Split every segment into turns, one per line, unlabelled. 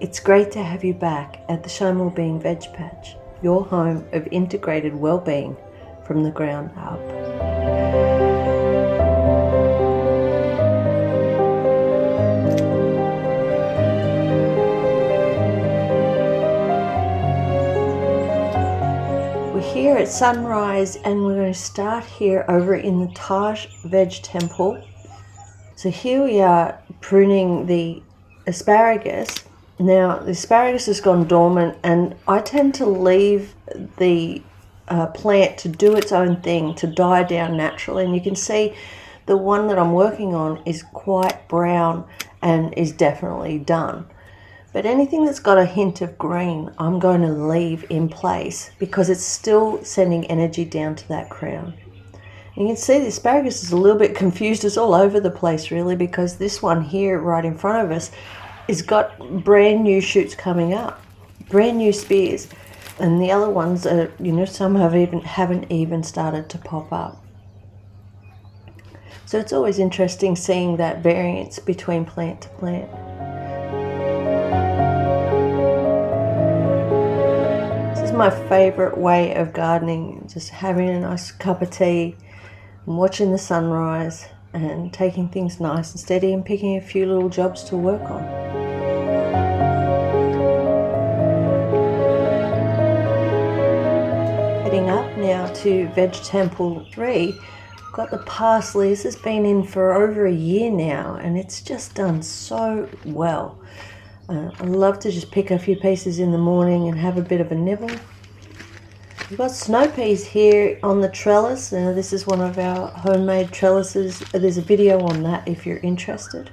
It's great to have you back at the Shine Wellbeing Veg Patch, your home of integrated well-being from the ground up. We're here at sunrise and we're going to start here over in the Taj Veg Temple. So here we are pruning the asparagus. Now the asparagus has gone dormant and I tend to leave the plant to do its own thing, to die down naturally, and you can see the one that I'm working on is quite brown and is definitely done. But anything that's got a hint of green I'm going to leave in place because it's still sending energy down to that crown. You can see the asparagus is a little bit confused. It's all over the place really, because this one here right in front of us has got brand new shoots coming up, brand new spears, and the other ones are, some haven't even started to pop up. So it's always interesting seeing that variance between plant to plant. This is my favorite way of gardening, just having a nice cup of tea and watching the sunrise and taking things nice and steady and picking a few little jobs to work on. Heading up now to Veg Temple 3, I've got the parsley. This has been in for over a year now and it's just done so well. I love to just pick a few pieces in the morning and have a bit of a nibble. We've got snow peas here on the trellis. Now this is one of our homemade trellises. There's a video on that if you're interested.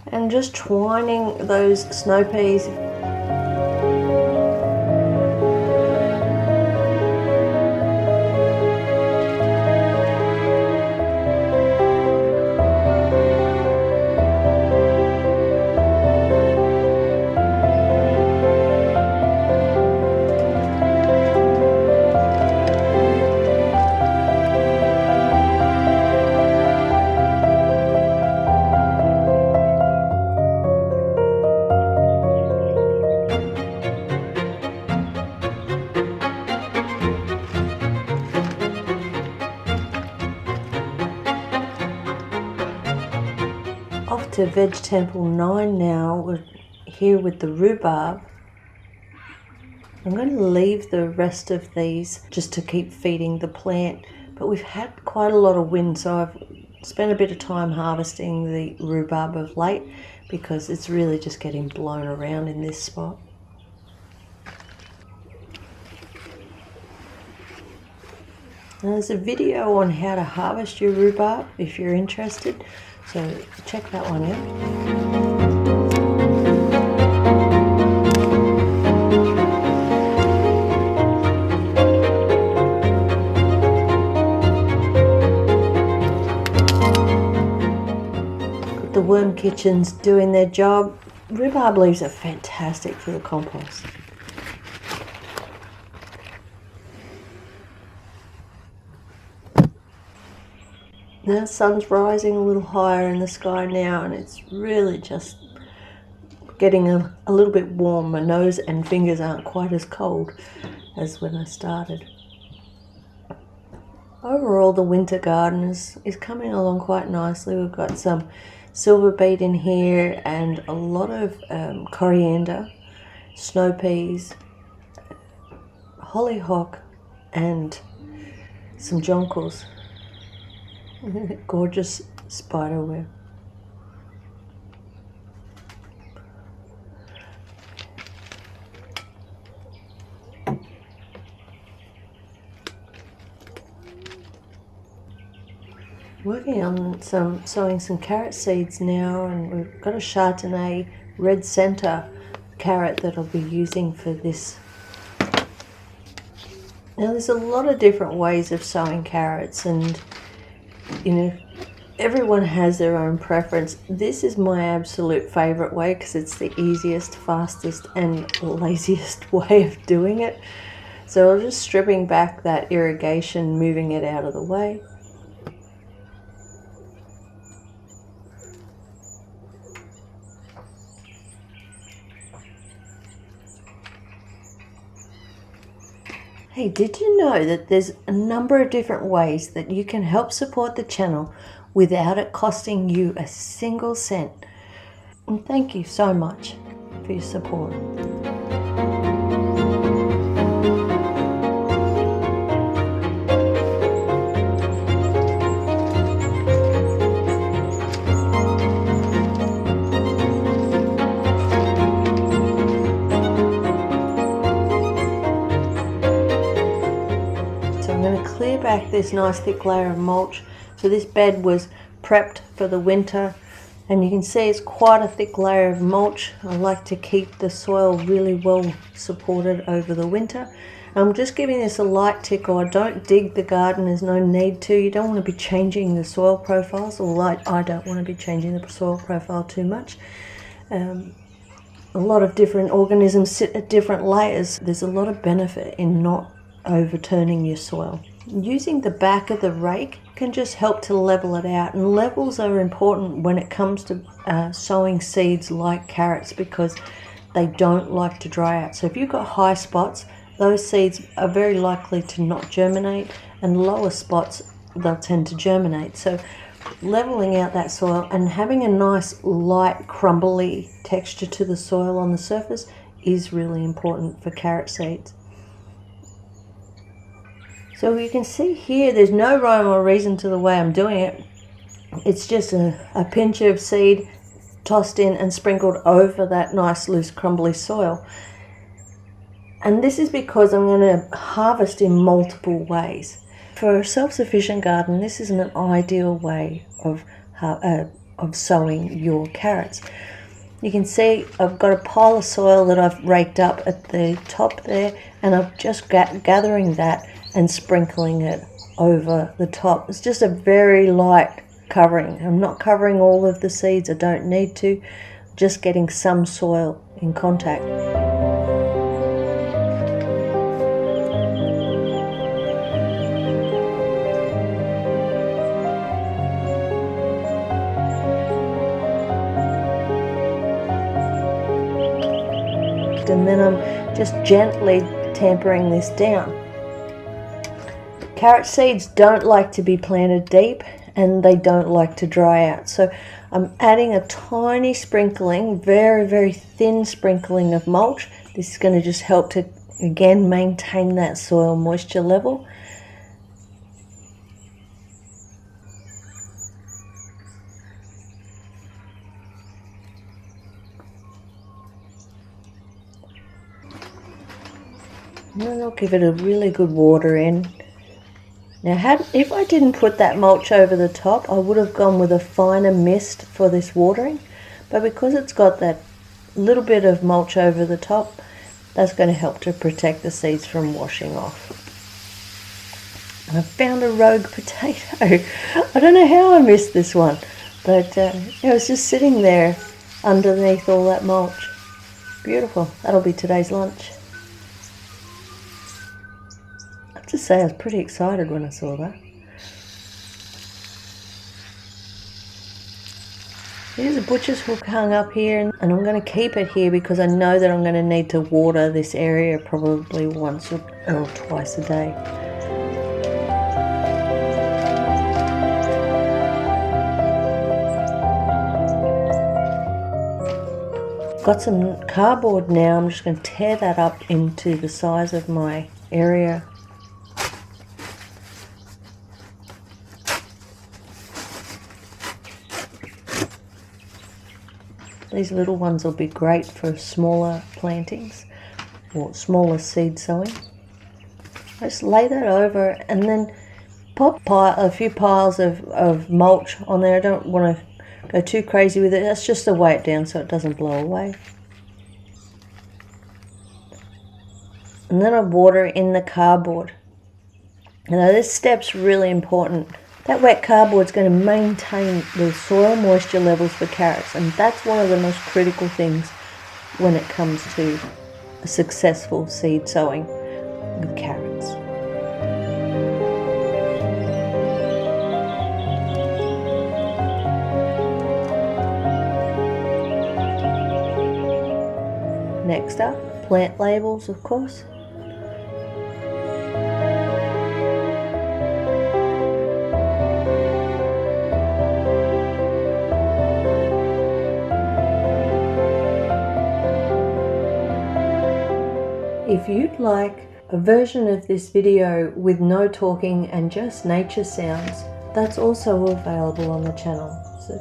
And just twining those snow peas. Off to Veg Temple 9 now. We're here with the rhubarb. I'm going to leave the rest of these just to keep feeding the plant, but we've had quite a lot of wind, so I've spent a bit of time harvesting the rhubarb of late because it's really just getting blown around in this spot. Now, there's a video on how to harvest your rhubarb if you're interested, so check that one out. The worm kitchens doing their job. Rhubarb leaves are fantastic for the compost. Now the sun's rising a little higher in the sky now and it's really just getting a little bit warm. My nose and fingers aren't quite as cold as when I started. Overall the winter garden is coming along quite nicely. We've got some silver beet in here and a lot of coriander, snow peas, hollyhock and some jonquils. Gorgeous spider web. Working on sowing some carrot seeds now, and we've got a Chardonnay red center carrot that I'll be using for this. Now there's a lot of different ways of sowing carrots, and everyone has their own preference. This is my absolute favorite way because it's the easiest, fastest and laziest way of doing it. So I'm just stripping back that irrigation, moving it out of the way. Hey, did you know that there's a number of different ways that you can help support the channel without it costing you a single cent? And thank you so much for your support. So I'm going to clear back this nice thick layer of mulch. So this bed was prepped for the winter, and you can see it's quite a thick layer of mulch. I like to keep the soil really well supported over the winter. I'm just giving this a light tickle. I don't dig the garden, there's no need to. You don't want to be changing the soil profiles, or I don't want to be changing the soil profile too much. A lot of different organisms sit at different layers. There's a lot of benefit in not overturning your soil. Using the back of the rake can just help to level it out, and levels are important when it comes to sowing seeds like carrots, because they don't like to dry out. So if you've got high spots, those seeds are very likely to not germinate, and lower spots, they'll tend to germinate. So leveling out that soil and having a nice light crumbly texture to the soil on the surface is really important for carrot seeds. So you can see here there's no rhyme or reason to the way I'm doing it. It's just a pinch of seed tossed in and sprinkled over that nice loose crumbly soil. And this is because I'm going to harvest in multiple ways. For a self-sufficient garden, this isn't an ideal way of sowing your carrots. You can see I've got a pile of soil that I've raked up at the top there, and I'm just gathering that and sprinkling it over the top. It's just a very light covering. I'm not covering all of the seeds, I don't need to, just getting some soil in contact. And then I'm just gently tampering this down. Carrot seeds don't like to be planted deep, and they don't like to dry out. So I'm adding a tiny sprinkling, very, very thin sprinkling of mulch. This is going to just help to, again, maintain that soil moisture level. And then I'll give it a really good water in. Now, if I didn't put that mulch over the top, I would have gone with a finer mist for this watering. But because it's got that little bit of mulch over the top, that's going to help to protect the seeds from washing off. I found a rogue potato. I don't know how I missed this one, but it was just sitting there underneath all that mulch. Beautiful. That'll be today's lunch. I have to say I was pretty excited when I saw that. Here's a butcher's hook hung up here, and I'm going to keep it here because I know that I'm going to need to water this area probably once or twice a day. Got some cardboard now. I'm just going to tear that up into the size of my area. These little ones will be great for smaller plantings or smaller seed sowing. Just lay that over and then pop a few piles of mulch on there. I don't want to go too crazy with it. That's just to weigh it down so it doesn't blow away. And then I water in the cardboard. Now this step's really important. That wet cardboard is going to maintain the soil moisture levels for carrots, and that's one of the most critical things when it comes to a successful seed sowing with carrots. Next up, plant labels, of course. If you'd like a version of this video with no talking and just nature sounds, that's also available on the channel. So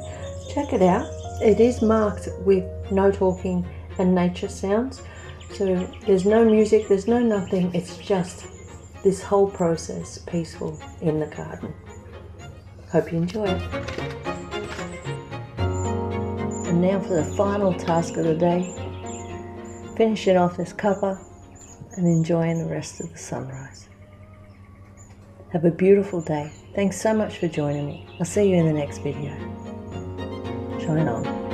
check it out. It is marked with no talking and nature sounds. So there's no music, there's no nothing. It's just this whole process peaceful in the garden. Hope you enjoy it. And now for the final task of the day. Finishing off this cuppa and enjoying the rest of the sunrise. Have a beautiful day. Thanks so much for joining me. I'll see you in the next video. Shine on.